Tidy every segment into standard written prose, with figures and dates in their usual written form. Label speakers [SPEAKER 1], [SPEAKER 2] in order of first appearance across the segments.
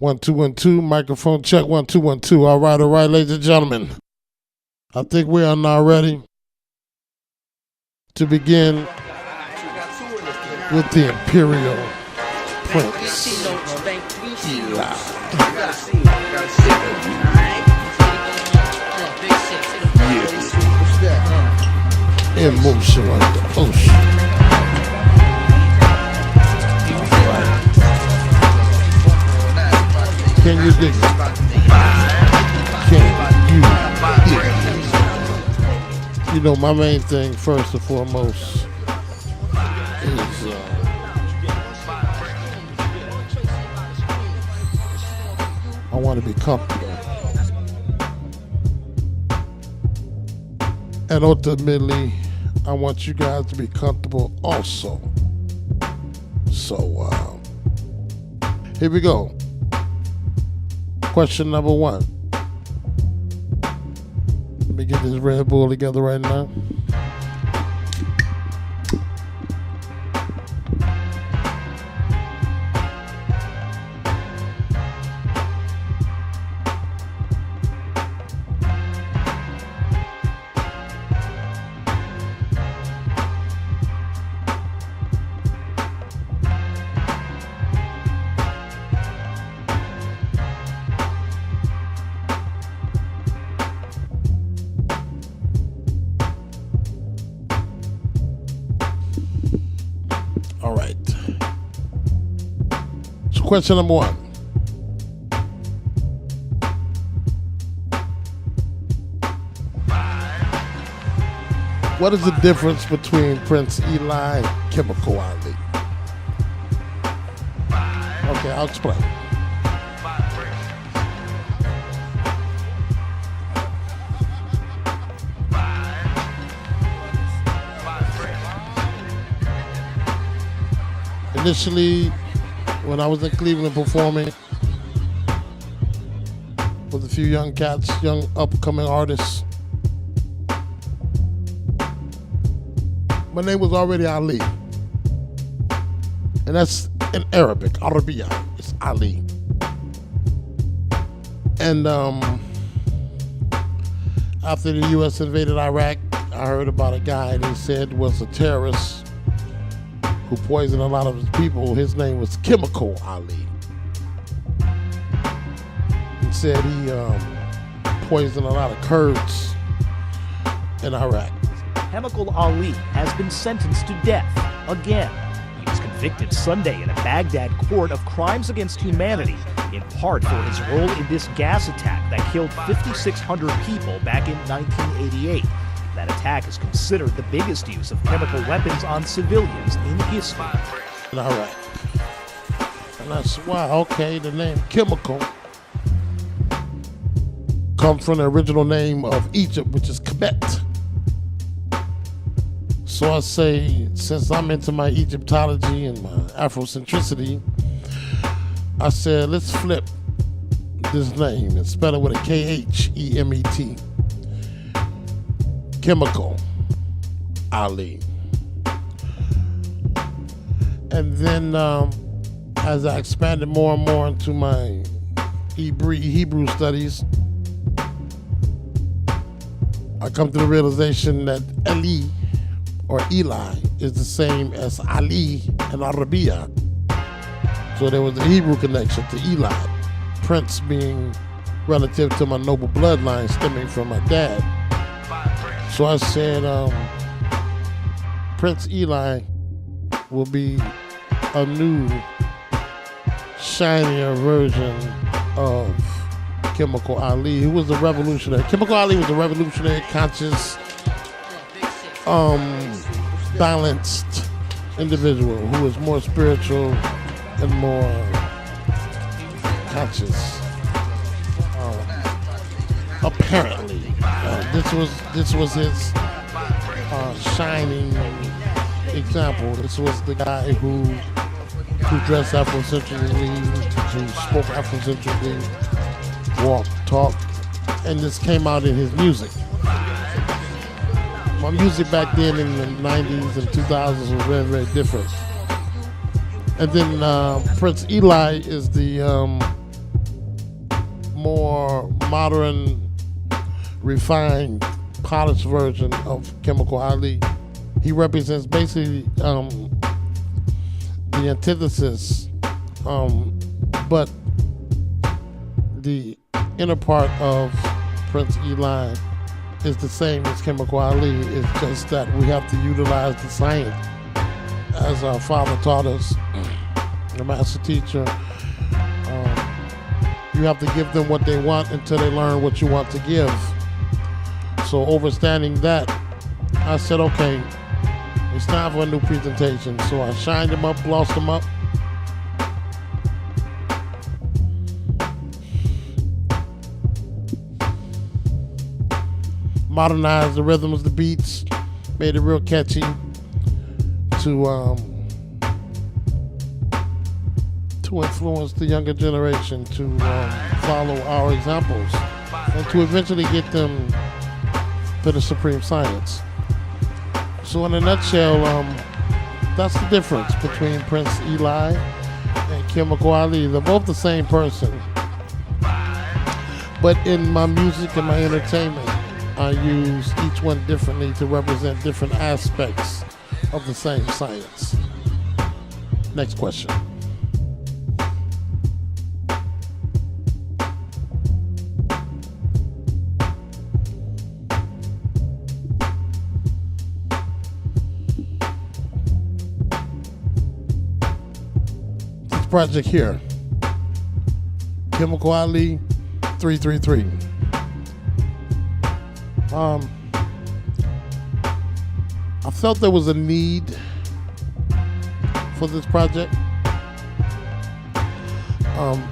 [SPEAKER 1] 1 2 1 2. Microphone check 1 2 1 2. All right, ladies and gentlemen. I think we are now ready to begin with the Imperial Prince Eli. In motion like the ocean. Can you dig it? Can you dig it? You know, my main thing, first and foremost, is I want to be comfortable. And ultimately, I want you guys to be comfortable also. So, here we go. Question number 1. Let me get this Red Bull together right now. Question number 1. What is the difference between Prince Eli and Khemetkal Ali? Okay, I'll explain. Initially, when I was in Cleveland performing with a few young cats, young upcoming artists, my name was already Ali. And that's in Arabic, Arabiya, it's Ali. And after the U.S. invaded Iraq, I heard about a guy they said was a terrorist who poisoned a lot of his people. His name was Khemetkal Ali. He said he poisoned a lot of Kurds in Iraq.
[SPEAKER 2] Khemetkal Ali has been sentenced to death again. He was convicted Sunday in a Baghdad court of crimes against humanity, in part for his role in this gas attack that killed 5,600 people back in 1988. That attack is considered the biggest use of chemical weapons on civilians in history.
[SPEAKER 1] In Iraq. And I said, wow, okay, the name Khemetkal comes from the original name of Egypt, which is Kemet. So I say, since I'm into my Egyptology and my Afrocentricity, I said, let's flip this name and spell it with a K-H-E-M-E-T. Khemetkal Ali. And then as I expanded more and more into my Hebrew studies, I come to the realization that Eli or Eli is the same as Ali in Arabiya. So there was a Hebrew connection to Eli, Prince being relative to my noble bloodline stemming from my dad. So I said, Prince Eli will be a new, shinier version of Khemetkal Ali, who was a revolutionary. Khemetkal Ali was a revolutionary, conscious, balanced individual who was more spiritual and more conscious. Apparently. This was his shining example. This was the guy who dressed Afrocentrically, who spoke Afrocentrically, walked, talked, and this came out in his music. My music back then in the 90s and 2000s was very, very different. And then Prince Eli is the more modern, refined, polished version of Chemical Ali. He represents basically the antithesis, but the inner part of Prince Eli is the same as Chemical Ali. It's just that we have to utilize the science as our father taught us, the master teacher. You have to give them what they want until they learn what you want to give. So understanding that, I said, okay, it's time for a new presentation. So I shined them up, glossed them up. Modernized the rhythms, the beats, made it real catchy to influence the younger generation to follow our examples and to eventually get them to the supreme science. So in a nutshell, that's the difference between Prince Eli and Chemical Ali. They're both the same person, but in my music and my entertainment, I use each one differently to represent different aspects of the same science. Next question. This project here, Chemical Ali 333. I felt there was a need for this project.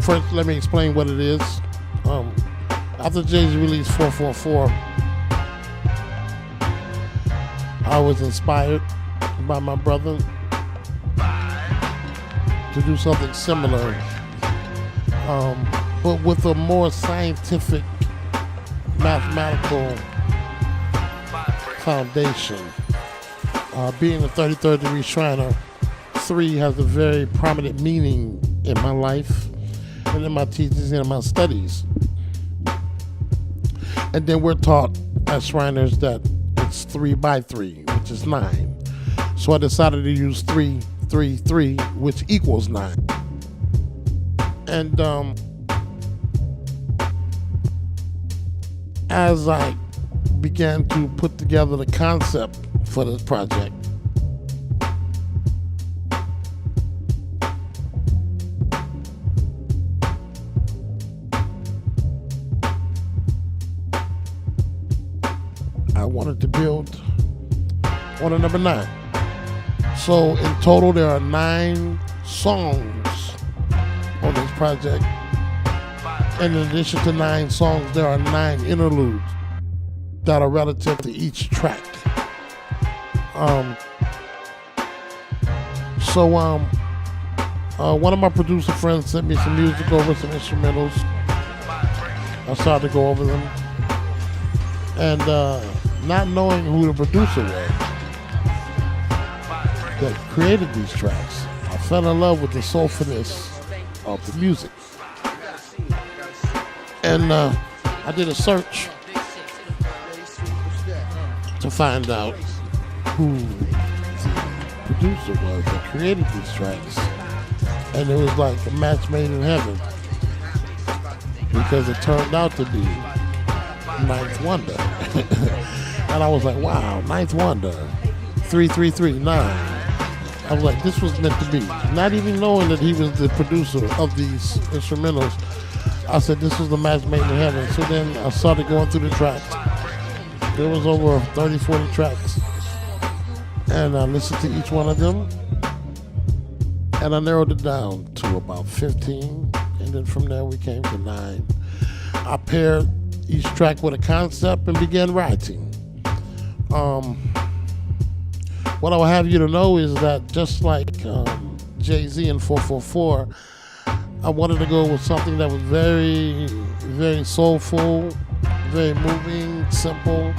[SPEAKER 1] First, let me explain what it is. After Jay-Z released 444, I was inspired by my brother to do something similar, but with a more scientific, mathematical foundation. Being a 33rd degree Shriner, 3 has a very prominent meaning in my life and in my teachings and in my studies. And then we're taught as Shriners that it's 3 by 3, which is 9. So I decided to use 3, 3, 3, which equals 9. And as I began to put together the concept for this project, I wanted to build on a number 9. So in total there are 9 songs on this project. And in addition to 9 songs, there are 9 interludes that are relative to each track. One of my producer friends sent me some music over, some instrumentals. I started to go over them. And not knowing who the producer was that created these tracks, I fell in love with the soulfulness of the music. And I did a search to find out who the producer was that created these tracks. And it was like a match made in heaven, because it turned out to be Ninth Wonder. And I was like, wow, Ninth Wonder, 3339. I was like, this was meant to be. Not even knowing that he was the producer of these instrumentals, I said, this was the match made in heaven. So then I started going through the tracks. There was over 30, 40 tracks. And I listened to each one of them. And I narrowed it down to about 15. And then from there we came to 9. I paired each track with a concept and began writing. What I will have you to know is that just like Jay-Z in 444, I wanted to go with something that was very, very soulful, very moving, simple.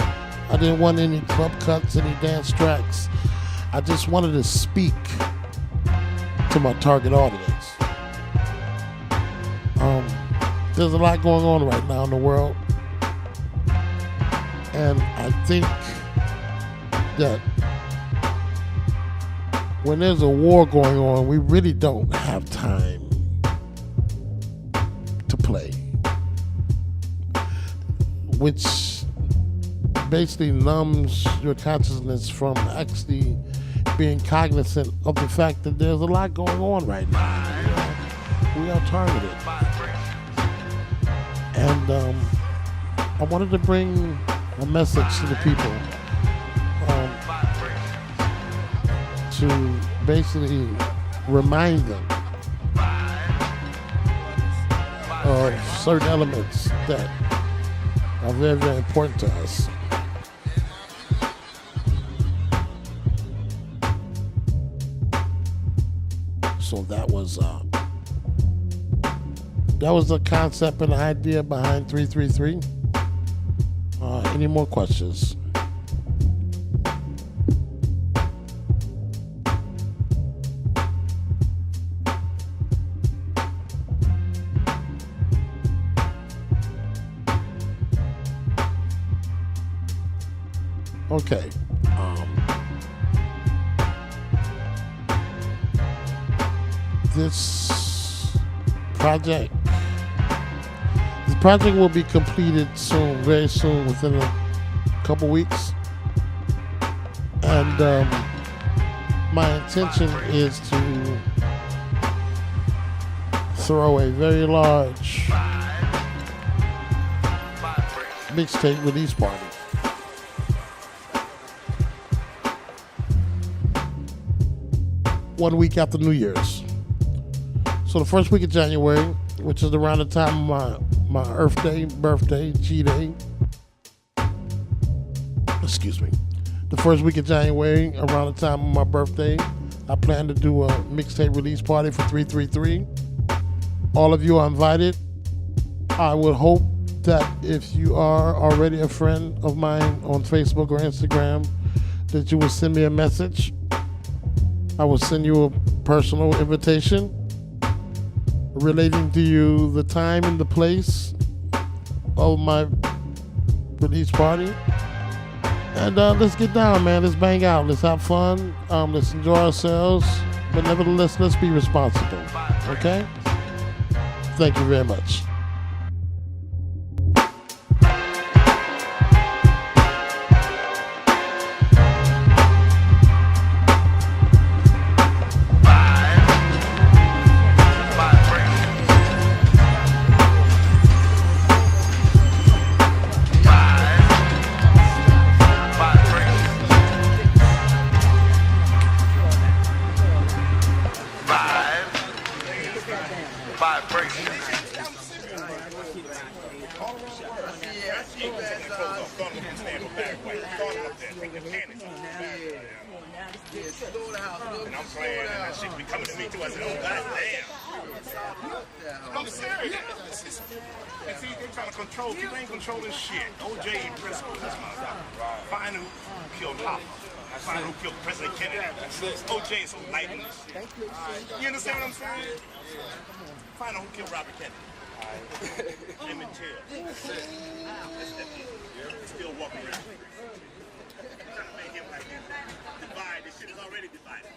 [SPEAKER 1] I didn't want any club cuts, any dance tracks. I just wanted to speak to my target audience. there's a lot going on right now in the world. And I think that when there's a war going on, we really don't have time to play, which basically numbs your consciousness from actually being cognizant of the fact that there's a lot going on right now. We are targeted. And I wanted to bring a message to the people to basically remind them of certain elements that are very, very important to us. So that was the concept and the idea behind 333. Any more questions? Okay. This project will be completed soon, very soon, within a couple weeks. And my intention is to throw a very large mixtape release party. One week after New Year's. So the first week of January, which is around the time of my Earth Day, birthday, G-Day. Excuse me. The first week of January, around the time of my birthday, I plan to do a mixtape release party for 333. All of you are invited. I would hope that if you are already a friend of mine on Facebook or Instagram, that you will send me a message. I will send you a personal invitation relating to you the time and the place of my release party. And let's get down, man. Let's bang out. Let's have fun. Let's enjoy ourselves. But nevertheless, let's be responsible. Okay? Thank you very much.
[SPEAKER 3] And I'm playing, and that shit be coming to me too. I said, oh, goddamn. I'm serious. And see, they're trying to control. People ain't controlling shit. OJ and Briscoe, that's my job. Find who killed Hopper. Find who killed President Kennedy. OJ is so light in this shit. You understand what I'm saying? Find out who killed Robert Kennedy. Emmett Till. Still walking around. Trying to make him like divide. This shit is already divided.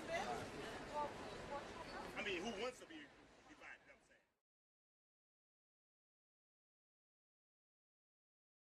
[SPEAKER 3] I mean, who wants to be